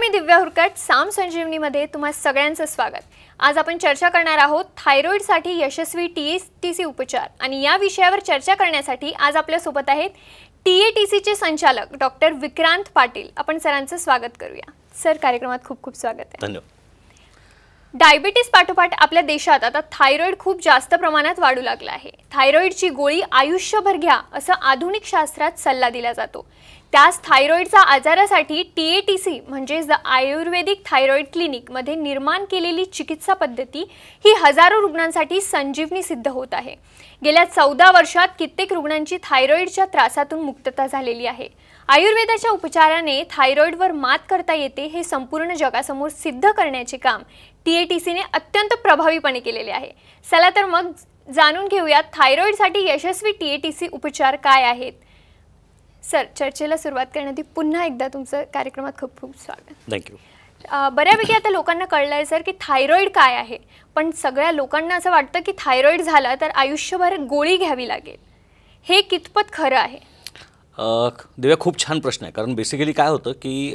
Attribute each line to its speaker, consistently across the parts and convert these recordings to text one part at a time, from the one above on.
Speaker 1: मी दिव्या हुरकट साम संजीवनीमध्ये तुम्हा सगळ्यांचं स्वागत। आज आपण चर्चा करणार आहोत थायरॉइडसाठी यशस्वी टीएटीसी उपचार आणि या विषयावर चर्चा करण्यासाठी आज आपल्या सोबत आहेत टीएटीसीचे संचालक डॉक्टर विक्रांत पाटील। आपण सरांचं स्वागत करूया। सर, कार्यक्रमात खूप खूप स्वागत आहे।
Speaker 2: धन्यवाद।
Speaker 1: डायबिटीज पाठोपाठ आपल्या देशात आता थायरॉइड खूप जास्त प्रमाणात वाढू लागला आहे। थायरॉइडची गोळी आयुष्यभर घ्या असं आधुनिक शास्त्रात सल्ला दिला जातो। त्यास थायरॉइडचा आजारासाठी टीएटीसी म्हणजे आयुर्वेदिक थायरॉइड क्लिनिक मध्ये निर्माण केलेली चिकित्सा पद्धती ही हजारो रुग्णांसाठी संजीवनी सिद्ध होत आहे। गेल्या 14 वर्षात कित्येक रुग्णांची थायरॉइडच्या त्रासातून मुक्तता झालेली आहे। आयुर्वेदाच्या उपचाराने थायरॉइडवर मात करता येते हे संपूर्ण जगासमोर सिद्ध करण्याचे काम टीएटीसीने अत्यंत प्रभावीपणे केलेले आहे। चला तर मग जाणून घेऊया थायरॉइडसाठी यशस्वी टीएटीसी उपचार काय आहेत। सर, चर्चेला सुरुवात करण्याआधी पुन्हा एकदा तुमचं कार्यक्रमात खूप खूप स्वागत।
Speaker 2: थँक्यू।
Speaker 1: बऱ्यापैकी आता लोकांना कळलंय सर की थायरॉइड काय आहे, पण सगळ्या लोकांना असं वाटतं की थायरॉइड झाला तर आयुष्यभर गोळी घ्यावी लागेल। हे कितपत खरं आहे?
Speaker 2: दिव्या, खूप छान प्रश्न आहे। कारण बेसिकली काय होतं की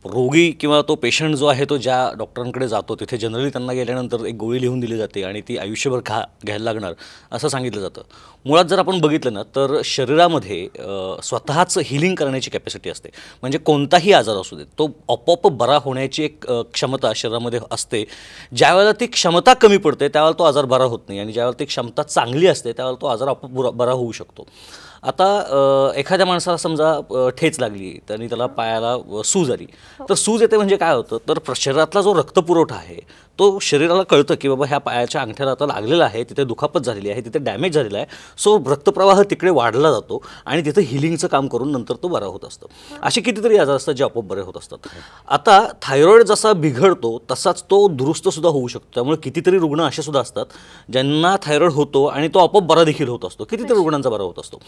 Speaker 2: रोगी किंवा तो पेशंट जो आहे तो ज्या डॉक्टरांकडे जातो तिथे जनरली त्यांना गेल्यानंतर एक गोळी लिहून दिली जाते आणि ती आयुष्यभर घ्यायला लागणार असं सांगितलं जातं। मुळात जर आपण बघितलं ना तर शरीरामध्ये स्वतःच हिलिंग करण्याची कॅपॅसिटी असते। म्हणजे कोणताही आजार असू दे तो आपोआप बरा होण्याची एक क्षमता शरीरामध्ये असते। ज्यावेळेला ती क्षमता कमी पडते त्यावेळेला तो आजार बरा होत नाही आणि ज्यावेळेला ती क्षमता चांगली असते त्यावेळेला तो आजार आपोआप बरा होऊ शकतो। आता एखाद्या माणसाला समजा ठेच लागली आणि त्याला पायाला सूज आली तर सूज येते म्हणजे काय होतं तर शरीरातला जो रक्तपुरवठा आहे तो शरीराला कळतं की बाबा ह्या पायाच्या अंगठ्याला आता लागलेला आहे, तिथे दुखापत झालेली आहे, तिथे डॅमेज झालेला आहे। सो रक्तप्रवाह तिकडे वाढला जातो आणि तिथे हिलिंगचं काम करून नंतर तो बरा होत असतो। असे कितीतरी आजार असतात जे आपोआप बरे होत असतात। आता थायरॉइड जसा बिघडतो तसाच तो दुरुस्तसुद्धा होऊ शकतो। त्यामुळे कितीतरी रुग्ण असे सुद्धा असतात ज्यांना थायरॉइड होतो आणि तो आपोआप बरा देखील होत असतो। कितीतरी रुग्णांचा बरा होत असतो।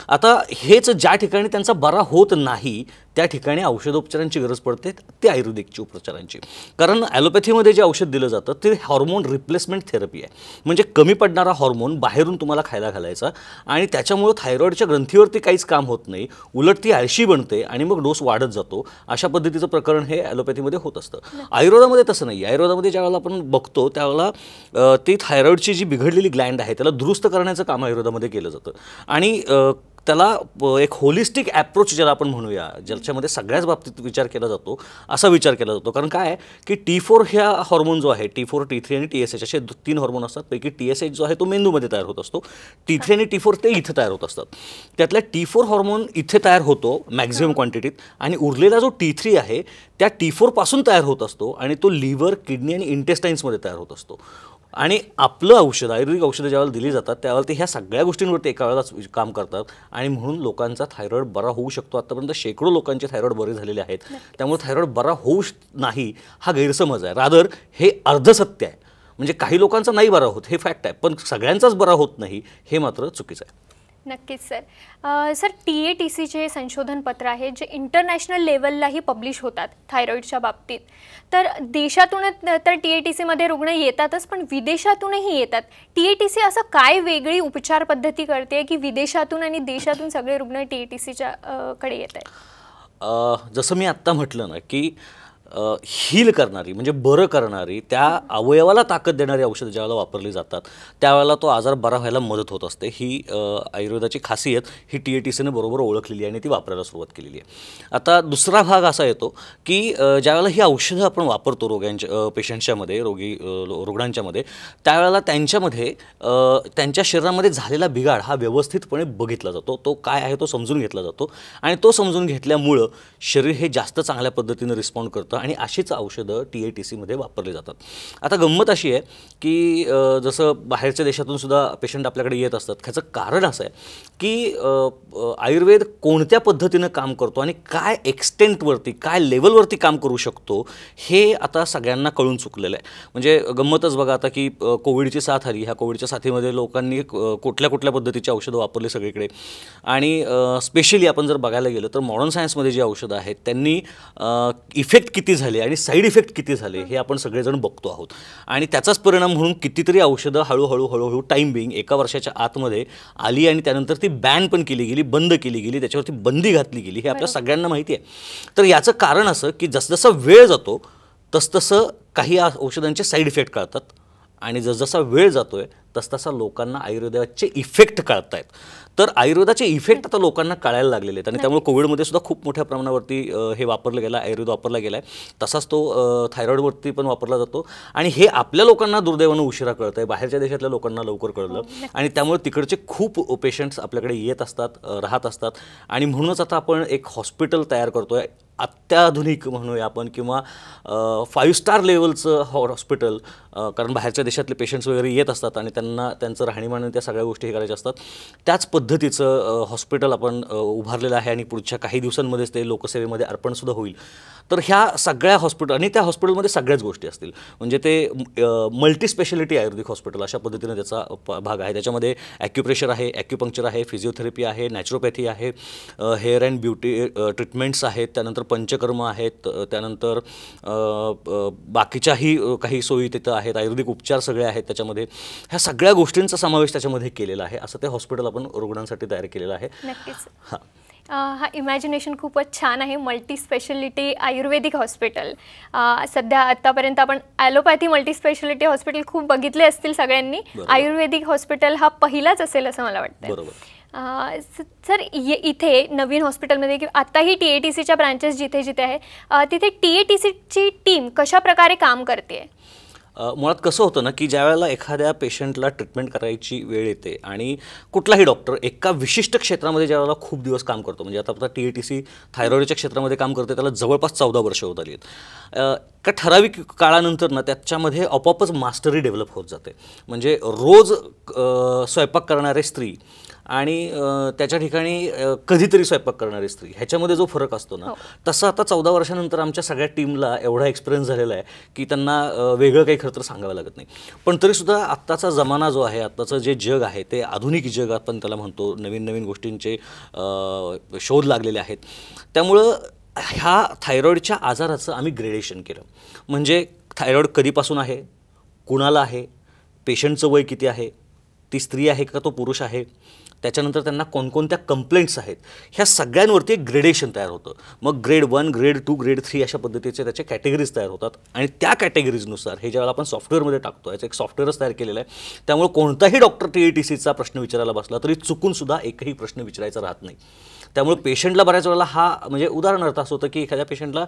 Speaker 2: आता हेच ज्या ठिकाणी त्यांचा बरा होत नाही त्या ठिकाणी औषधोपचारांची गरज पडते, ते आयुर्वेदिकची उपचारांची। कारण ॲलोपॅथीमध्ये जे औषध दिलं जातं ते हॉर्मोन रिप्लेसमेंट थेरपी आहे। म्हणजे कमी पडणारा हॉर्मोन बाहेरून तुम्हाला खायला घालायचा आणि त्याच्यामुळे थायरॉइडच्या ग्रंथीवरती काहीच काम होत नाही, उलट ती आळशी बनते आणि मग डोस वाढत जातो। अशा पद्धतीचं प्रकरण हे ॲलोपॅथीमध्ये होत असतं। आयुर्वेदामध्ये तसं नाही। आयुर्वेदामध्ये ज्यावेळेला आपण बघतो त्यावेळेला ती थायरॉइडची जी बिघडलेली ग्लँड आहे त्याला दुरुस्त करण्याचं काम आयुर्वेदामध्ये केलं जातं आणि त्याला एक होलिस्टिक ॲप्रोच ज्याला आपण म्हणूया, ज्याच्यामध्ये सगळ्याच बाबतीत विचार केला जातो, असा विचार केला जातो। कारण काय आहे की T4 ह्या हॉर्मोन जो आहे, T4, T3 आणि TSH असे 3 हॉर्मोन असतात। पैकी TSH जो आहे तो मेंदूमध्ये तयार होत असतो, T3 आणि T4 ते इथे तयार होत असतात। त्यातल्या T4 हॉर्मोन इथे तयार होतो मॅक्झिमम क्वांटिटीत आणि उरलेला जो T3 आहे त्या T4 पासून तयार होत असतो आणि तो लिव्हर, किडनी आणि इंटेस्टाईन्समध्ये तयार होत असतो। आणि आपलं औषध, आयुर्वेदिक औषधं ज्यावेळेला दिली जातात त्यावेळेला ते ह्या सगळ्या गोष्टींवरती एका वेळेलाच काम करतात आणि म्हणून लोकांचा थायरॉइड बरा होऊ शकतो। आतापर्यंत शेकडो लोकांचे थायरॉइड बरे झालेले आहेत। त्यामुळे थायरॉइड बरा होऊ नाही हा गैरसमज आहे, रादर हे अर्धसत्य आहे। म्हणजे काही लोकांचा नाही बरा होत हे फॅक्ट आहे, पण सगळ्यांचाच बरा होत नाही हे मात्र चुकीचं आहे।
Speaker 1: नक्कीच सर। सर, टीएटीसीचे संशोधन पत्र आहे जे इंटरनॅशनल लेवललाही पब्लिश होतात थायरॉइडच्या बाबतीत। तर देशातून तर टीएटीसीमध्ये रुग्ण येतातच, पण विदेशातूनही येतात। टीएटीसी असं काय वेगळी उपचार पद्धती करते की विदेशातून आणि देशातून सगळे रुग्ण टीएटीसीच्या कडे येत आहेत?
Speaker 2: जसं मी आत्ता म्हटलं ना की हील करणारी म्हणजे बरं करणारी, त्या अवयवाला ताकद देणारी औषधं ज्यावेळेला वापरली जातात त्यावेळेला तो आजार बरा व्हायला मदत होत असते। ही आयुर्वेदाची खासियत ही टीएटीसीने बरोबर ओळखलेली आहे आणि ती वापरायला सुरुवात केलेली आहे। आता दुसरा भाग असा येतो की ज्यावेळेला ही औषधं आपण वापरतो पेशंट्सच्यामध्ये, रुग्णांच्यामध्ये, त्यावेळेला त्यांच्यामध्ये त्यांच्या शरीरामध्ये झालेला बिघाड हा व्यवस्थितपणे बघितला जातो। तो काय आहे तो समजून घेतला जातो आणि तो समजून घेतल्यामुळं शरीर हे जास्त चांगल्या पद्धतीने रिस्पॉन्ड करतं आणि अशीच औषधं टीएटीसीमध्ये वापरली जातात। आता गंमत अशी आहे की जसं बाहेरच्या देशातून सुद्धा पेशंट आपल्याकडे येत असतात, ह्याचं कारण असं आहे की आयुर्वेद कोणत्या पद्धतीनं काम करतो आणि काय एक्सटेंटवरती, काय लेवलवरती काम करू शकतो हे आता सगळ्यांना कळून चुकलेलं आहे। म्हणजे गंमतच बघा आता की कोविडची साथ आली, ह्या कोविडच्या साथीमध्ये लोकांनी कुठल्या कुठल्या पद्धतीची औषधं वापरली सगळीकडे आणि स्पेशली आपण जर बघायला गेलं तर मॉडर्न सायन्समध्ये जी औषधं आहेत त्यांनी इफेक्ट किती किती झाले आणि साईड इफेक्ट किती झाले हे आपण सगळेजण बघतो आहोत. आणि त्याचाच परिणाम म्हणून कितीतरी औषधं हळूहळू टाईम बिंग 1 वर्षाच्या आतमध्ये आली आणि त्यानंतर ती बॅन पण केली गेली, बंद केली गेली, त्याच्यावरती बंदी घातली गेली, हे आपल्या सगळ्यांना माहिती आहे. तर याचं कारण असं की जसजसा वेळ जातो तसतसं काही औषधांचे साईड इफेक्ट कळतात आणि जसजसा वेळ जातोय तसतसा लोकांना आयुर्वेदाचे इफेक्ट कळत आहेत. तर आयुर्वेदाचे इफेक्ट आता लोकांना कळायला लागलेले आहेत आणि त्यामुळे कोविडमध्ये सुद्धा खूप मोठ्या प्रमाणावरती हे वापरलं गेलं, आयुर्वेद वापरला गेला आहे. तसाच तो थायरॉईडवरती पण वापरला जातो आणि हे आपल्या लोकांना दुर्दैवानं उशिरा कळतं आहे, बाहेरच्या देशातल्या लोकांना लवकर कळलं आणि त्यामुळे तिकडचे खूप पेशंट्स आपल्याकडे येत असतात, राहत असतात आणि म्हणूनच आता आपण एक हॉस्पिटल तयार करतो आहे, अत्याधुनिक म्हणूया आपण किंवा 5 स्टार लेवलचं हॉस्पिटल, कारण बाहेरच्या देशातले पेशंट्स वगैरे येत असतात आणि त्यांना त्यांचं राहणीमान आणि त्या सगळ्या गोष्टी हे करायच्या असतात. त्याच पद्धतीचं हॉस्पिटल आपण उभारलेलं आहे आणि पुढच्या काही दिवसांमध्येच ते लोकसेवेमध्ये अर्पणसुद्धा होईल. तर ह्या सगळ्या हॉस्पिटल आणि त्या हॉस्पिटलमध्ये सगळ्याच गोष्टी असतील, म्हणजे ते मल्टी स्पेशालिटी आयुर्वेदिक हॉस्पिटल अशा पद्धतीने त्याचा भाग आहे. त्याच्यामध्ये ॲक्युप्रेशर आहे, ॲक्युपंक्चर आहे, फिजिओथेरपी आहे, नॅचरोपॅथी आहे, हेअर अँड ब्युटी ट्रीटमेंट्स आहेत, त्यानंतर पंचकर्म आहेत, त्यानंतर बाकीच्याही काही सोयी तिथं आहेत, आयुर्वेदिक उपचार सगळे आहेत त्याच्यामध्ये. ह्या सगळ्या गोष्टींचा समावेश त्याच्यामध्ये केलेला आहे. असं ते हॉस्पिटल आपण रुग्णांसाठी तयार केलेलं आहे.
Speaker 1: नक्कीच. हा इमॅजिनेशन खूपच छान आहे. मल्टी स्पेशलिटी आयुर्वेदिक हॉस्पिटल. सध्या आत्तापर्यंत आपण ॲलोपॅथी मल्टी स्पेशलिटी हॉस्पिटल खूप बघितले असतील सगळ्यांनी. आयुर्वेदिक हॉस्पिटल हा पहिलाच असेल असं मला वाटतं.
Speaker 2: बरोबर.
Speaker 1: सर इथे नवीन हॉस्पिटलमध्ये किंवा आत्ताही TATCच्या ब्रांचेस जिथे जिथे आहे तिथे TATCची टीम कशा प्रकारे काम करते?
Speaker 2: मुळात कसं होतं ना की ज्यावेळेला एखाद्या पेशंटला ट्रीटमेंट करायची वेळ येते आणि कुठलाही डॉक्टर एका विशिष्ट क्षेत्रामध्ये ज्यावेळेला खूप दिवस काम करतो, म्हणजे आता TATC थायरॉईडच्या क्षेत्रामध्ये काम करते, त्याला जवळपास 14 वर्ष होत आली आहेत. का ठराविक काळानंतर ना त्याच्यामध्ये आपोआपच मास्टरी डेव्हलप होत जाते. म्हणजे रोज स्वयंपाक करणारे स्त्री आणि त्याच्या ठिकाणी कधीतरी स्वयंपाक करणारी स्त्री ह्याच्यामध्ये जो फरक असतो ना, तसं आता 14 वर्षानंतर आमच्या सगळ्या टीमला एवढा एक्सपिरियन्स झालेला आहे की त्यांना वेगळं काही खरं तर सांगावं लागत नाही. पण तरीसुद्धा आत्ताचा जमाना जो आहे, आत्ताचं जे जग आहे ते आधुनिक जग आपण त्याला म्हणतो, नवीन नवीन गोष्टींचे शोध लागलेले आहेत. त्यामुळं ह्या थायरॉईडच्या आजाराचं आम्ही ग्रेडेशन केलं. म्हणजे थायरॉईड कधीपासून आहे, कुणाला आहे, पेशंटचं वय किती आहे, ती स्त्री आहे का तो पुरुष आहे, त्याच्यानंतर त्यांना कोणकोणत्या कंप्लेंट्स आहेत, ह्या सगळ्यांवरती एक ग्रेडेशन तयार होतं. मग ग्रेड 1, ग्रेड 2, ग्रेड 3 अशा पद्धतीचे त्याचे कॅटेगरीज तयार होतात आणि त्या कॅटेगरीजनुसार हे ज्यावेळेला आपण सॉफ्टवेअरमध्ये टाकतो, याचं एक सॉफ्टवेअरच तयार केलेलं आहे. त्यामुळे कोणताही डॉक्टर TATCचा प्रश्न विचारायला बसला तरी चुकूनसुद्धा एकही प्रश्न विचारायचा राहत नाही. त्यामुळे पेशंटला बऱ्याच वेळेला हा म्हणजे उदाहरणार्थ असं होतं की एखाद्या पेशंटला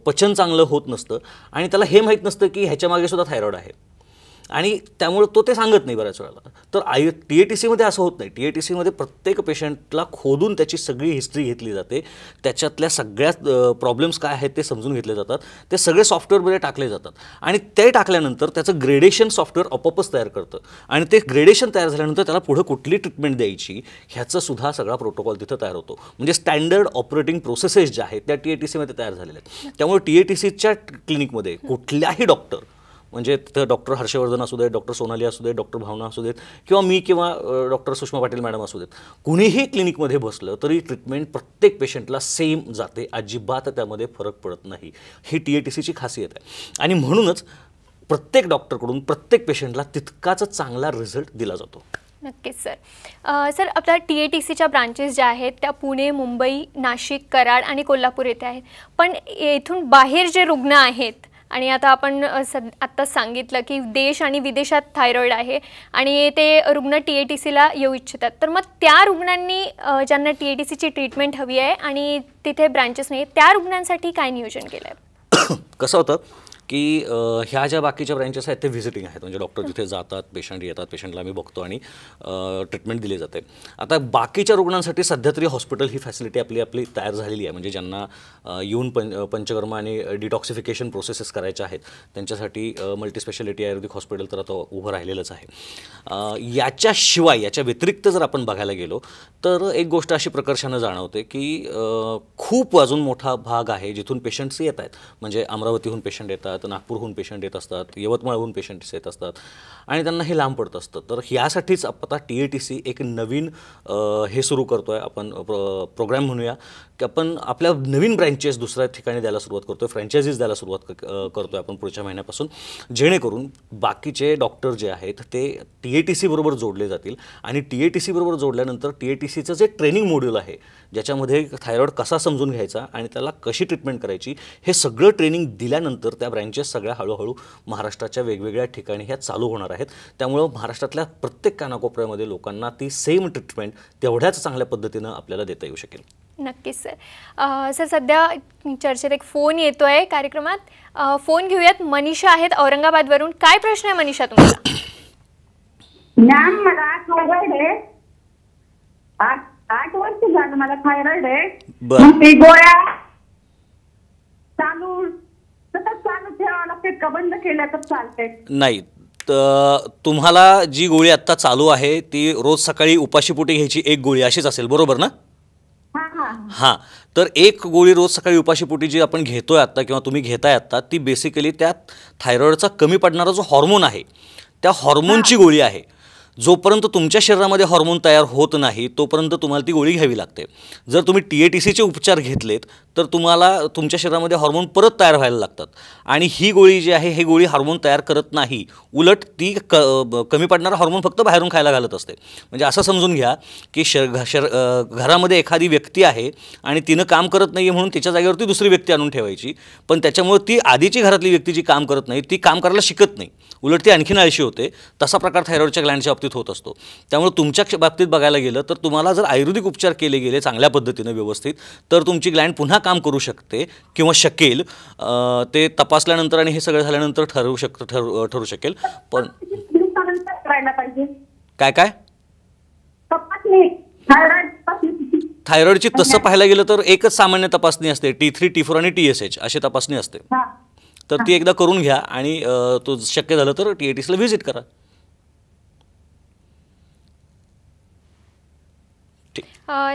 Speaker 2: पचन चांगलं होत नसतं आणि त्याला हे माहीत नसतं की ह्याच्यामागे सुद्धा थायरॉईड आहे आणि त्यामुळे तो ते सांगत नाही बऱ्याच वेळेला. तर TATCमध्ये असं होत नाही. TATCमध्ये प्रत्येक पेशंटला खोदून त्याची सगळी हिस्ट्री घेतली जाते, त्याच्यातल्या सगळ्या प्रॉब्लेम्स काय आहेत ते समजून घेतले जातात, ते सगळे सॉफ्टवेअरमध्ये टाकले जातात आणि ते टाकल्यानंतर त्याचं ग्रेडेशन सॉफ्टवेअर आपोआपच तयार करतं आणि ते ग्रेडेशन तयार झाल्यानंतर त्याला पुढे कुठली ट्रीटमेंट द्यायची ह्याचं सुद्धा सगळा प्रोटोकॉल तिथं तयार होतो. म्हणजे स्टँडर्ड ऑपरेटिंग प्रोसेसेस ज्या आहेत त्या TATCमध्ये तयार झालेल्या आहेत. त्यामुळे TATCच्या क्लिनिकमध्ये कुठल्याही डॉक्टर, म्हणजे तिथं डॉक्टर हर्षवर्धन असू देत, डॉक्टर सोनाली असू देत, डॉक्टर भावना असू देत किंवा मी किंवा डॉक्टर सुषमा पाटील मॅडम असू देत, कुणीही क्लिनिकमध्ये बसलं तरी ट्रीटमेंट प्रत्येक पेशंटला सेम जाते, अजिबात त्यामध्ये फरक पडत नाही. ही TATCची खासियत आहे आणि म्हणूनच प्रत्येक डॉक्टरकडून प्रत्येक पेशंटला तितकाच चांगला रिझल्ट दिला जातो.
Speaker 1: नक्कीच सर. सर आपल्या TATCच्या ब्रांचेस ज्या आहेत त्या पुणे, मुंबई, नाशिक, कराड आणि कोल्हापूर येथे आहेत. पण येथून बाहेर जे रुग्ण आहेत आणि आता आपण आत्ताच सांगितलं की देश आणि विदेशात थायरॉईड आहे आणि ते रुग्ण TATCला येऊ इच्छितात, तर मग त्या रुग्णांनी ज्यांना TATCची ट्रीटमेंट हवी आहे आणि तिथे ब्रांचेस नाही, त्या रुग्णांसाठी काय नियोजन केलं आहे?
Speaker 2: कसं होतं की ह्या ज्या बाकीच्या ब्रँचेस आहेत ते व्हिजिटिंग आहेत, म्हणजे डॉक्टर जिथे जातात, पेशंट येतात, पेशंटला आम्ही बघतो आणि ट्रीटमेंट दिली जाते. आता बाकीच्या रुग्णांसाठी सध्या तरी हॉस्पिटल ही फॅसिलिटी आपली तयार झालेली आहे. म्हणजे ज्यांना येऊन पंचकर्म आणि डिटॉक्सिफिकेशन प्रोसेसेस करायच्या आहेत त्यांच्यासाठी मल्टी स्पेशालिटी आयुर्वेदिक हॉस्पिटल तर आता उभं राहिलेलंच आहे. याच्याशिवाय याच्या व्यतिरिक्त जर आपण बघायला गेलो तर एक गोष्ट अशी प्रकर्षानं जाणवते की खूप अजून मोठा भाग आहे जिथून पेशंट्स येत आहेत. म्हणजे अमरावतीहून पेशंट येतात, असतात, नागपूरहून पेशंट येत असतात, यवतमाळहून पेशंट्स येत असतात आणि त्यांना हे लांब पडत असतं. तर यासाठीच आता TATC एक नवीन हे सुरू करतो आहे. आपण प्रोग्राम म्हणूया की आपण आपल्या नवीन ब्रँचेस दुसऱ्या ठिकाणी द्यायला सुरुवात करतो आहे, फ्रँचायझीज द्यायला सुरुवात करतो आहे आपण पुढच्या महिन्यापासून, जेणेकरून बाकीचे डॉक्टर जे आहेत ते TATC बरोबर जोडले जातील. आणि TATC बरोबर जोडल्यानंतर TATCचं जे ट्रेनिंग मॉड्यूल आहे, ज्याच्यामध्ये थायरॉईड कसा समजून घ्यायचा आणि त्याला कशी ट्रीटमेंट करायची, हे सगळं ट्रेनिंग दिल्यानंतर त्या ब्रँचेस सगळ्या हळूहळू महाराष्ट्राच्या वेगवेगळ्या ठिकाणी ह्या चालू होणार आहेत. त्यामुळं महाराष्ट्रातल्या प्रत्येक कानाकोपऱ्यामध्ये लोकांना ती सेम ट्रीटमेंट तेवढ्याच चांगल्या पद्धतीनं आपल्याला देता येऊ शकेल.
Speaker 1: नक्कीच सर. सर सध्या चर्चेत एक फोन येतोय कार्यक्रमात. फोन घेऊयात. मनीषा आहेत औरंगाबादवरून. काय प्रश्न आहे मनीषा तुमचा?
Speaker 3: मॅम, मला थायरॉइड आहे. 8 वर्ष झालं मला थायरॉइड आहे. मग ते गोळ्या सतत चालू ठेवावं लागते का बंद केल्या तर चालते?
Speaker 2: नाही, तुम्हाला जी गोळी आत्ता चालू आहे ती रोज सकाळी उपाशीपोटी घ्यायची एक गोळी अशीच असेल, बरोबर ना? हां, तर एक गोळी रोज सकाळी उपाशीपोटी जी आपण घेतोय आत्ता किंवा तुम्ही घेताय आत्ता, ती बेसिकली त्या थायरॉईडचा कमी पडणारा जो हॉर्मोन आहे त्या हॉर्मोनची गोळी आहे. जोपर्यंत तुमच्या शरीरामध्ये हॉर्मोन तयार होत नाही तोपर्यंत तुम्हाला ती गोळी घ्यावी लागते. जर तुम्ही TATCचे उपचार घेतलेत तर तुम्हाला तुमच्या शरीरामध्ये हॉर्मोन परत तयार व्हायला लागतात आणि ही गोळी जी आहे ही गोळी हार्मोन तयार करत नाही, उलट ती कमी पडणारा हॉर्मोन फक्त बाहेरून खायला घालत असते. म्हणजे असं समजून घ्या की घरामध्ये एखादी व्यक्ती आहे आणि तिनं काम करत नाही आहे म्हणून तिच्या जागेवरती दुसरी व्यक्ती आणून ठेवायची, पण त्याच्यामुळे ती आधीची घरातली व्यक्ती जी काम करत नाही ती काम करायला शिकत नाही, उलट ती आणखीन आळशी होते. तसा प्रकार थायरॉईडच्या ग्लँडच्या बाबतीत होत असतो. त्यामुळे तुमच्या बाबतीत बघायला गेलं तर तुम्हाला जर आयुर्वेदिक उपचार केले गेले चांगल्या पद्धतीने व्यवस्थित तर तुमची ग्लँड पुन्हा काम करू शकते किंवा शकेल. ते तपासल्यानंतर आणि हे सगळं झाल्यानंतर ठरू शकेल. पण काय काय थायरॉईडची तसं पाहायला गेलं तर एकच सामान्य तपासणी असते, T3, T4 आणि TSH अशी तपासणी असते. तर ती एकदा करून घ्या आणि तो शक्य झालं तर TATCला व्हिजिट करा.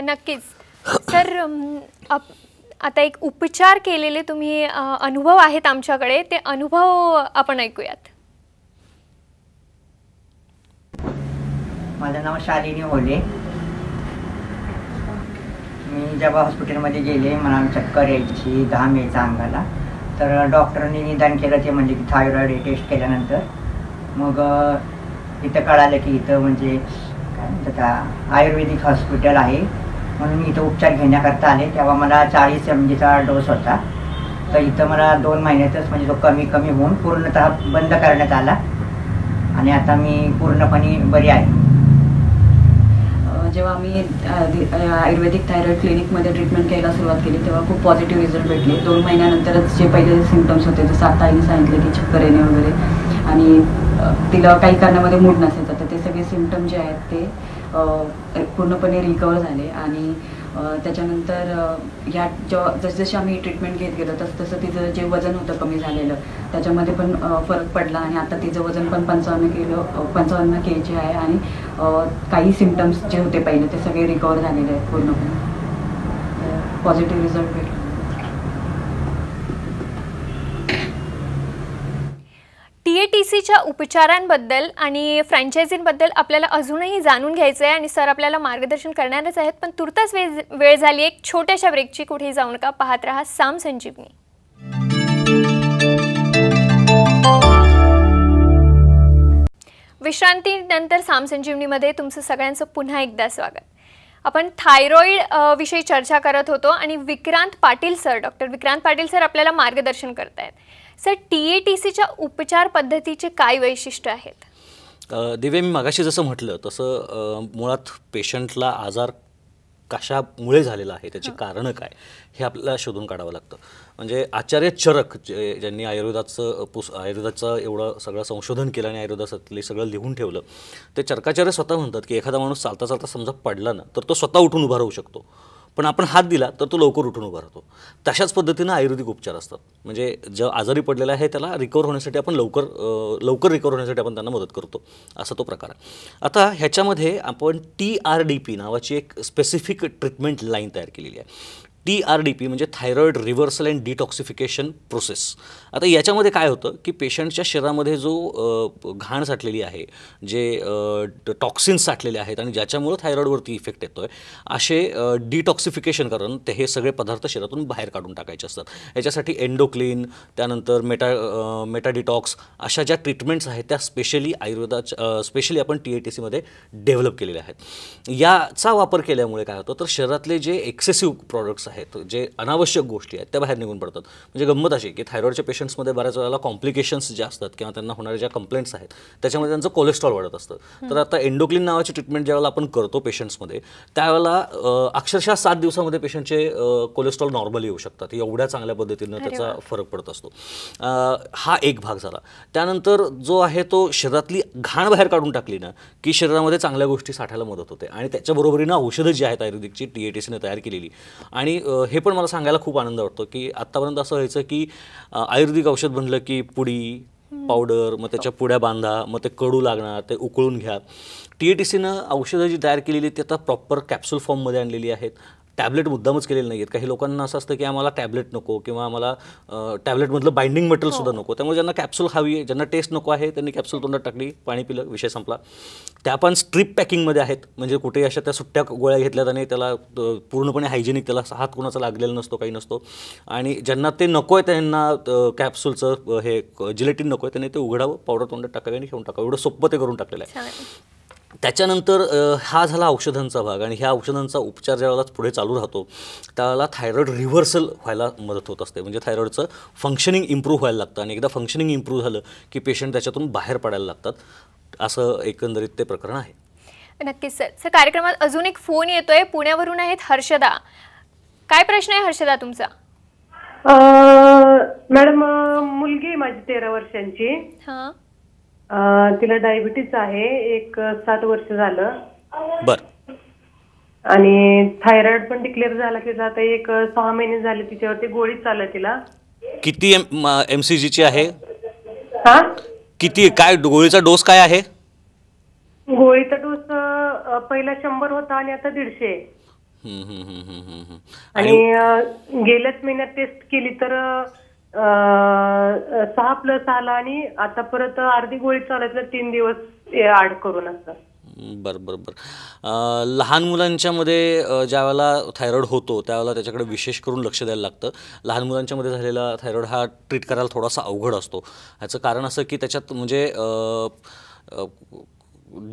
Speaker 1: नक्कीच सर. आता एक उपचार केलेले तुम्ही अनुभव आहेत आमच्याकडे, ते अनुभव आपण ऐकूयात.
Speaker 4: माझं नाव शालिनी होले. मी जेव्हा हॉस्पिटलमध्ये गेले, मला चक्कर यायची, घाम यायचा अंगाला, तर डॉक्टरांनी निदान केलं. ते म्हणजे की थायरॉईड टेस्ट केल्यानंतर मग इथं कळालं की इथं म्हणजे काय म्हणतात आयुर्वेदिक हॉस्पिटल आहे म्हणून मी इथं उपचार घेण्याकरता आले. तेव्हा मला 40 mgचा डोस होता, तर इथं मला 2 महिन्यातच म्हणजे तो कमी होऊन पूर्णतः बंद करण्यात आला आणि आता मी पूर्णपणे बरी आहे.
Speaker 5: जेव्हा आम्ही आयुर्वेदिक थायरॉईड क्लिनिकमध्ये ट्रीटमेंट घ्यायला सुरुवात केली तेव्हा खूप पॉझिटिव्ह रिझल्ट भेटले. 2 महिन्यानंतरच जे पहिले सिम्पटम्स होते, जसं आता आईने सांगितले की चक्कर येणे वगैरे आणि तिला काही कारणामध्ये मूड नसायचा, तर ते सगळे सिम्पटम जे आहेत ते पूर्णपणे रिकवर झाले. आणि त्याच्यानंतर ह्या जसजशी आम्ही ट्रीटमेंट घेत गेलो तसं तिचं जे वजन होतं कमी झालेलं त्याच्यामध्ये पण फरक पडला आणि आता तिचं वजन पण 55 kg आहे आणि काही सिम्पटम्स जे होते पहिले ते सगळे रिकवर झालेले आहेत पूर्णपणे. पॉझिटिव्ह रिझल्ट भेटला.
Speaker 1: TATCच्या उपचारांबद्दल आणि फ्रँचायझींबद्दल आपल्याला अजूनही जाणून घ्यायचं आहे आणि सर आपल्याला मार्गदर्शन करणारच आहेत, पण तुर्तास वेळ झाली एक छोट्याशा ब्रेकची. कुठेही जाऊ नका, पाहत रहा साम संजीवनी. विश्रांतीनंतर साम संजीवनीमध्ये तुमचं सगळ्यांचं पुन्हा एकदा स्वागत. आपण थायरॉईड विषयी चर्चा करत होतो आणि Vikrant Patil sir, doctor Vikrant Patil sir आपल्याला मार्गदर्शन करतायत. सर, TATCच्या उपचार पद्धतीचे काय वैशिष्ट्य आहेत?
Speaker 2: दिव्या, मी मागाशी जसं म्हटलं तसं मुळात पेशंटला आजार कशामुळे झालेला आहे, त्याची कारणं काय हे आपल्याला शोधून काढावं लागतं. म्हणजे आचार्य चरक ज्यांनी आयुर्वेदाचं एवढं सगळं संशोधन केलं आणि आयुर्वेदातले सगळं लिहून ठेवलं, ते चरकाचार्य स्वतः म्हणतात की एखादा माणूस चालता चालता समजा पडला ना तर तो स्वतः उठून उभा राहू शकतो, पण आपण हात दिला तर तो लवकर उठून उभा राहतो. तशाच पद्धतीनं आयुर्वेदिक उपचार असतात. म्हणजे जो आजारी पडलेला आहे त्याला रिकवर होण्यासाठी आपण लवकर रिकवर होण्यासाठी आपण त्यांना मदत करतो, असा तो प्रकार आहे. आता ह्याच्यामध्ये आपण TRDP नावाची एक स्पेसिफिक ट्रीटमेंट लाईन तयार केलेली आहे. TRDP म्हणजे thyroid reversal and detoxification process. आता याच्यामध्ये काय होतं की पेशंटच्या शरीरामध्ये जो घाण साठलेली आहे, जे टॉक्सिन्स साठलेले आहेत आणि ज्याच्यामुळे थायरॉइडवरती इफेक्ट येतो आहे, असे डिटॉक्सिफिकेशन करून ते हे सगळे पदार्थ शरीरातून बाहेर काढून टाकायचे असतात. याच्यासाठी एंडोक्लीन, त्यानंतर मेटाडिटॉक्स अशा ज्या ट्रीटमेंट्स आहेत त्या स्पेशली स्पेशली आपण TATCमध्ये डेव्हलप केलेल्या आहेत. याचा वापर केल्यामुळे काय होतं तर शरीरातले जे एक्सेसिव्ह प्रॉडक्ट्स आहेत, जे अनावश्यक गोष्टी आहेत त्या बाहेर निघून पडतात. म्हणजे गंमत अशी की थायरॉइडच्या पेशंट्समध्ये बऱ्याच वेळेला कॉम्प्लिकेशन्स ज्या असतात किंवा त्यांना होणाऱ्या ज्या कंप्लेंट्स आहेत त्याच्यामध्ये त्यांचं कोलेस्ट्रॉल वाढत असतं. तर आता एंडोक्लीन नावाची ट्रीटमेंट ज्यावेळेला आपण करतो पेशंट्समध्ये, त्यावेळेला अक्षरशः 7 दिवसामध्ये पेशंटचे कोलेस्ट्रॉल नॉर्मल येऊ शकतात. एवढ्या चांगल्या पद्धतीनं त्याचा फरक पडत असतो. हा एक भाग झाला. त्यानंतर जो आहे तो शरीरातली घाण बाहेर काढून टाकली ना की शरीरामध्ये चांगल्या गोष्टी साठायला मदत होते. आणि त्याच्याबरोबरीनं औषधं जी आहेत आयुर्वेदिकची TATCने तयार केलेली. आणि हे पण मला सांगायला खूप आनंद वाटतो की आत्तापर्यंत असं व्हायचं की आयुर्वेदिक औषध बनलं की पुडी, पावडर, मग त्याच्या पुड्या बांधा, मग ते कडू लागणार, ते उकळून घ्या. TATCनं औषधं जी तयार केलेली ती आता प्रॉपर कॅप्सूल फॉर्ममध्ये आणलेली आहेत. टॅबलेट मुद्दामच केलेले नाही आहेत. काही लोकांना असं असतं की आम्हाला टॅबलेट नको किंवा आम्हाला टॅबलेटमधलं बाइंडिंग मटेरियलसुद्धा नको. त्यामुळे ज्यांना कॅप्सूल हवी आहे, ज्यांना टेस्ट नको आहे, त्यांनी कॅप्सूल तोंडात टाकली, पाणी पिलं, विषय संपला. त्या पण स्ट्रिप पॅकिंगमध्ये आहेत. म्हणजे कुठेही अशा त्या सुट्ट्या गोळ्या घेतल्यात आणि त्याला पूर्णपणे हायजेनिक, त्याला हात कोणाचा लागलेला नसतो, काही नसतो. आणि ज्यांना ते नको आहे त्यांना कॅप्सूलचं हे जिलेटिन नको आहे, त्यांनी ते उघडावं, पावडर तोंडात टाकावी आणि घेऊन टाकावं. एवढं सोपं ते करून टाकलेलं आहे. त्याच्यानंतर हा झाला औषधांचा भाग. आणि ह्या औषधांचा उपचार ज्यावेळेला पुढे चालू राहतो त्यावेळेला थायरॉइड रिव्हर्सल व्हायला मदत होत असते. म्हणजे थायरॉइडचं फंक्शनिंग इम्प्रूव्ह व्हायला लागतं आणि एकदा फंक्शनिंग इम्प्रूव्ह झालं की पेशंट त्याच्यातून बाहेर पडायला लागतात. असं एकंदरीत ते प्रकरण आहे.
Speaker 1: नक्कीच सर. सर, कार्यक्रमात अजून एक फोन येतोय. पुण्यावरून आहेत हर्षदा. काय प्रश्न आहे हर्षदा तुमचा?
Speaker 6: मॅडम, मुलगी आहे माझी 13 वर्षांची.
Speaker 1: हां.
Speaker 6: तिला डायबिटीज आहे. एक 7 वर्ष झालं.
Speaker 2: बर.
Speaker 6: आणि थायरॉइड पण डिक्लेअर झाला की आता एक 6 महिने झाले तिच्यावरती गोळी चालू आहे तिला.
Speaker 2: किती MCGची आहे?
Speaker 6: हा,
Speaker 2: किती, काय गोळीचा डोस काय आहे?
Speaker 6: गोळीचा डोस पहिला 100 होता आणि आता 150. आणि गेल्याच महिन्यात टेस्ट केली तर 6+ आला आणि आता परत अर्धी गोळी चालत 3 दिवस ऍड करून असं.
Speaker 2: बरं. लहान मुलांच्यामध्ये ज्यावेळेला थायरॉइड होतो त्यावेळेला त्याच्याकडे विशेष करून लक्ष द्यायला लागतं. लहान मुलांच्यामध्ये झालेला थायरॉइड हा ट्रीट करायला थोडासा अवघड असतो. ह्याचं कारण असं की त्याच्यात म्हणजे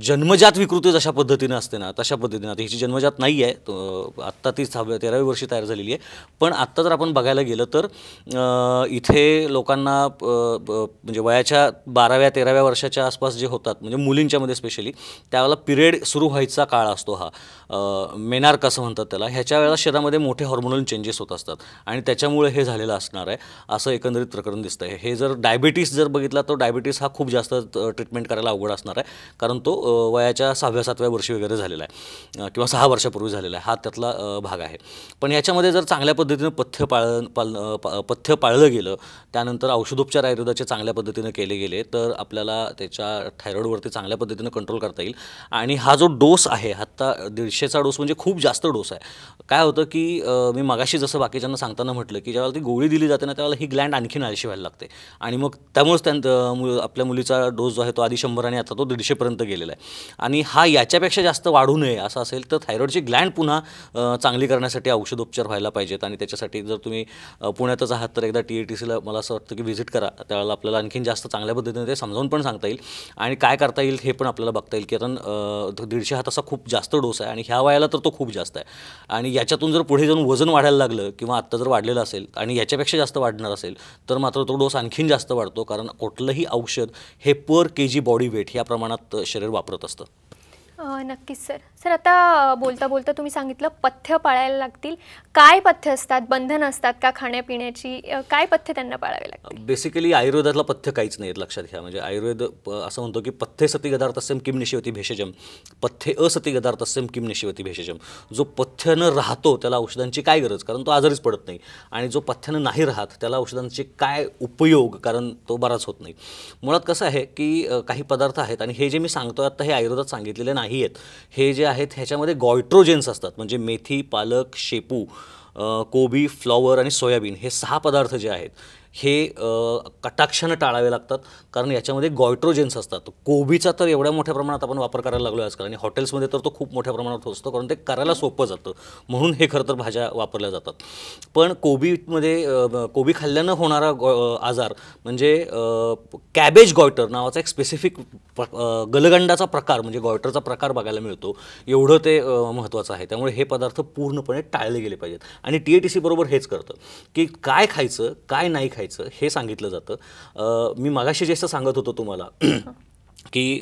Speaker 2: जन्मजात विकृती जशा पद्धतीने असते ना तशा पद्धतीने, आता हिची जन्मजात नाही आहे, आत्ता ती 13व्या वर्षी तयार झालेली आहे. पण आत्ता जर आपण बघायला गेलं तर इथे लोकांना म्हणजे वयाच्या 12व्या-13व्या वर्षाच्या आसपास जे होतात, म्हणजे मुलींच्यामध्ये स्पेशली, त्यावेळेला पिरियड सुरू व्हायचा काळ असतो हा, मेनार्क असं म्हणतात त्याला. ह्याच्या वेळेला शरीरामध्ये मोठे हॉर्मोनल चेंजेस होत असतात आणि त्याच्यामुळे हे झालेलं असणार आहे असं एकंदरीत प्रकरण दिसतं आहे. हे जर डायबिटीस जर बघितला तर डायबिटीस हा खूप जास्त ट्रीटमेंट करायला अवघड असणार आहे, कारण तो वयाच्या 6व्या-7व्या वर्षी वगैरे झालेला आहे किंवा 6 वर्षापूर्वी झालेला आहे. हा त्यातला भाग आहे. पण याच्यामध्ये जर चांगल्या पद्धतीनं पथ्य पाळलं गेलं, त्यानंतर औषधोपचार आयुर्वेदाचे चांगल्या पद्धतीनं केले गेले तर आपल्याला त्याच्या थायरॉइडवरती चांगल्या पद्धतीनं कंट्रोल करता येईल. आणि हा जो डोस आहे आत्ता 150चा डोस म्हणजे खूप जास्त डोस आहे. काय होतं की मी मगाशी जसं बाकीच्यांना सांगताना म्हटलं की ज्यावेळेला ती गोळी दिली जाते ना त्यावेळेला ही ग्लँड आणखीन आळशी व्हायला लागते आणि मग त्यामुळेच आपल्या मुलीचा डोस जो आहे तो आधी 100 आणि आता तो 150पर्यंत गेलेला आहे. आणि हा याच्यापेक्षा जास्त वाढू नये असं असेल तर थायरॉइडची ग्लँड पुन्हा चांगली करण्यासाठी औषधोपचार व्हायला पाहिजेत. आणि त्याच्यासाठी जर तुम्ही पुण्यातच आहात तर एकदा TATCला मला असं वाटतं की व्हिजिट करा. त्यावेळेला आपल्याला आणखीन जास्त चांगल्या पद्धतीने ते समजावून पण सांगता येईल आणि काय करता येईल हे पण आपल्याला बघता येईल. कारण 150 हा तसा खूप जास्त डोस आहे आणि ह्या वयाला तर तो खूप जास्त आहे. आणि याच्यातून जर पुढे जाऊन वजन वाढायला लागलं किंवा आत्ता जर वाढलेलं असेल आणि याच्यापेक्षा जास्त वाढणार असेल तर मात्र तो डोस आणखीन जास्त वाढतो, कारण कुठलंही औषध हे पर kg बॉडी वेट या प्रमाणात शरीर वापरत असतं.
Speaker 1: नक्कीच सर. सर, आता बोलता बोलता तुम्ही सांगितलं पथ्य पाळायला लागतील. काय पथ्य असतात? बंधन असतात का खाण्यापिण्याची? काय पथ्य त्यांना पाळावे लागतील?
Speaker 2: बेसिकली आयुर्वेदातला पथ्य काहीच नाही लक्षात घ्या. म्हणजे आयुर्वेद असं म्हणतो की पथ्ये सती गदार्थस्यम किम निशिवती भेषजम, पथ्ये असती गदार्थस्यम किम निशिवती भेषजम. जो पथ्यानं राहतो त्याला औषधांची काय गरज, कारण तो आजारीच पडत नाही. आणि जो पथ्यानं नाही राहत त्याला औषधांचे काय उपयोग, कारण तो बराच होत नाही. मुळात कसं आहे की काही पदार्थ आहेत आणि हे जे मी सांगतो आता हे आयुर्वेदात सांगितलेले नाही आहेत. हे जे आहेत ह्याच्यामध्ये गॉयट्रोजेन्स असतात, म्हणजे मेथी, पालक, शेपू, कोबी, फ्लॉवर आणि सोयाबीन हे 6 पदार्थ जे आहेत हे कटाक्षानं टाळावे लागतात, कारण याच्यामध्ये गॉयट्रोजेन्स असतात. कोबीचा तर एवढ्या मोठ्या प्रमाणात आपण वापर करायला लागलो आजकाल, आणि हॉटेल्समध्ये तर तो खूप मोठ्या प्रमाणात असतो, कारण ते करायला सोपं जातं, म्हणून हे खरं तर भाज्या वापरल्या जातात. पण कोबी खाल्ल्यानं होणारा आजार म्हणजे कॅबेज गॉयटर नावाचा एक स्पेसिफिक गलगंडाचा प्रकार, म्हणजे गॉयटरचा प्रकार बघायला मिळतो. एवढं ते महत्त्वाचं आहे. त्यामुळे हे पदार्थ पूर्णपणे टाळले गेले पाहिजेत. आणि TATC बरोबर हेच करतं की काय खायचं काय नाही खायचं हे सांगितलं जातं. मी मागाशी जसं सांगत होतो तुम्हाला की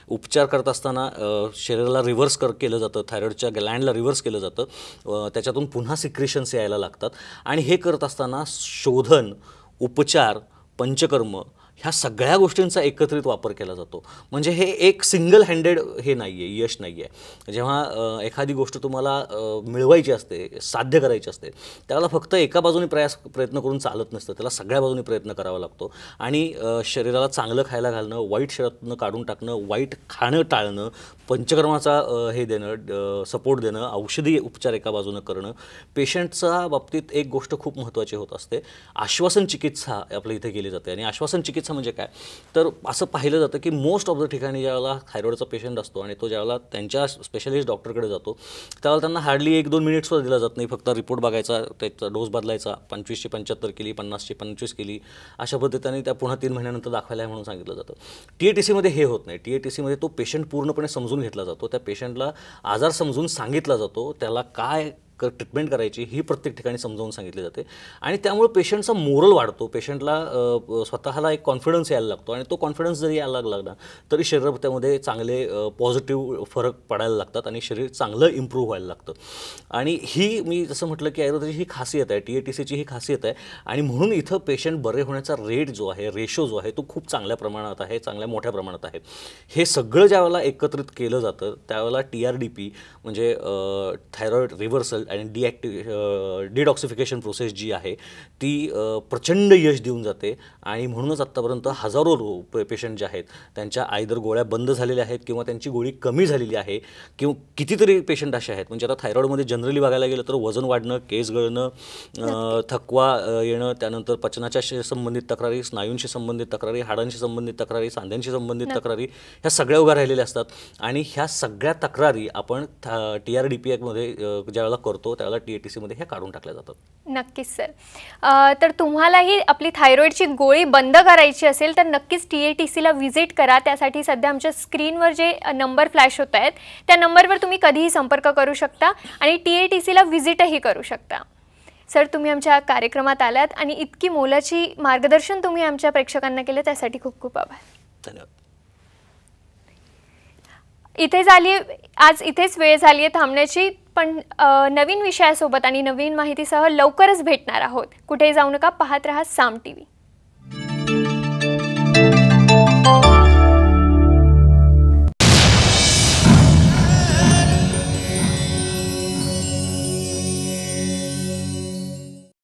Speaker 2: उपचार करत असताना शरीराला रिव्हर्स केलं जातं, थायरॉईडच्या ग्लँडला रिव्हर्स केलं जातं, त्याच्यातून पुन्हा सिक्रेशन्स यायला लागतात. आणि हे करत असताना शोधन, उपचार, पंचकर्म ह्या सगळ्या गोष्टींचा एकत्रित वापर केला जातो. म्हणजे हे एक सिंगल हँडेड हे नाही आहे, यश नाही आहे. जेव्हा एखादी गोष्ट तुम्हाला मिळवायची असते, साध्य करायची असते, त्याला फक्त एका बाजूने प्रयत्न करून चालत नसतं, त्याला सगळ्या बाजूने प्रयत्न करावा लागतो. आणि शरीराला चांगलं खायला घालणं, वाईट शरीरातून काढून टाकणं, वाईट खाणं टाळणं, पंचकर्माचा हे देणं, सपोर्ट देणं, औषधी उपचार एका बाजूनं करणं. पेशंटच्या बाबतीत एक गोष्ट खूप महत्त्वाची होत असते, आश्वासन चिकित्सा आपल्या इथे केली जाते. आणि आश्वासन चिकित्सा म्हणजे काय, तर असं पाहिलं जातं की मोस्ट ऑफ द ठिकाणी ज्यावेळेला थायरॉईडचा पेशंट असतो आणि तो ज्यावेळेला त्यांच्या स्पेशलिस्ट डॉक्टरकडे जातो, त्यावेळेला त्यांना हार्डली 1-2 मिनिट्सवर दिला जात नाही. फक्त रिपोर्ट बघायचा, त्याचा डोस बदलायचा, 25ची 75 केली, 50ची 25 केली, अशा पद्धतीने त्या पुन्हा 3 महिन्यानंतर दाखवायला आहे म्हणून सांगितलं जातं. TATCमध्ये हे होत नाही. TATCमध्ये तो पेशंट पूर्णपणे समजून घेतला जातो, त्या पेशंटला आजार समजून सांगितला जातो, त्याला काय ट्रीटमेंट करायची ही प्रत्येक ठिकाणी समजावून सांगितली जाते. आणि त्यामुळे पेशंटचा मोरल वाढतो, पेशंटला स्वतःला एक कॉन्फिडन्स यायला लागतो. आणि तो कॉन्फिडन्स जरी यायला लागला तरी शरीरामध्ये चांगले पॉझिटिव्ह फरक पडायला लागतात आणि शरीर चांगलं इम्प्रूव्ह व्हायला लागतं. आणि ही मी जसं म्हटलं की आयुर्वेदाची ही खासियत आहे, TATCची ही खासियत आहे. आणि म्हणून इथं पेशंट बरे होण्याचा रेट जो आहे, रेशो जो आहे, तो खूप चांगल्या प्रमाणात आहे, चांगल्या मोठ्या प्रमाणात आहे. हे सगळं ज्यावेळेला एकत्रित केलं जातं त्यावेळेला TRDP म्हणजे थायरॉईड रिव्हर्सल आणि डिटॉक्सिफिकेशन प्रोसेस जी आहे ती प्रचंड यश देऊन जाते. आणि म्हणूनच आत्तापर्यंत हजारो पेशंट जे आहेत त्यांच्या आयदर गोळ्या बंद झालेल्या आहेत किंवा त्यांची गोळी कमी झालेली आहे, किंवा कितीतरी पेशंट असे आहेत. म्हणजे आता थायरॉईडमध्ये जनरली बघायला गेलं तर वजन वाढणं, केस गळणं, थकवा येणं, त्यानंतर पचनाच्या संबंधित तक्रारी, स्नायूंशी संबंधित तक्रारी, हाडांशी संबंधित तक्रारी, सांध्यांशी संबंधित तक्रारी, ह्या सगळ्या उभ्या राहिलेल्या असतात. आणि ह्या सगळ्या तक्रारी आपण TRDP ज्यावेळेला करतो त्यावेळेला TATCमध्ये ह्या काढून टाकल्या जातात.
Speaker 1: नक्कीच सर. तर तुम्हालाही आपली थायरॉईडची गोळी बंद करायची असेल तर नक्कीच TATCला व्हिजिट करा. त्यासाठी सध्या आमच्या स्क्रीनवर जे नंबर फ्लॅश होत आहेत त्या नंबरवर तुम्ही कधीही संपर्क करू शकता आणि TATCला व्हिजिटही करू शकता. सर, तुम्ही आमच्या कार्यक्रमात आलात आणि इतकी मोलाची मार्गदर्शन तुम्ही आमच्या प्रेक्षकांना केलं त्यासाठी खूप खूप आभार.
Speaker 2: धन्यवाद.
Speaker 1: आज इथेच वेळ झाली आहे थांबण्याची, पण नवीन विषयासोबत आणि नवीन माहितीसह लवकरच भेटणार आहोत. कुठेही जाऊ नका, पाहत रहा साम TV.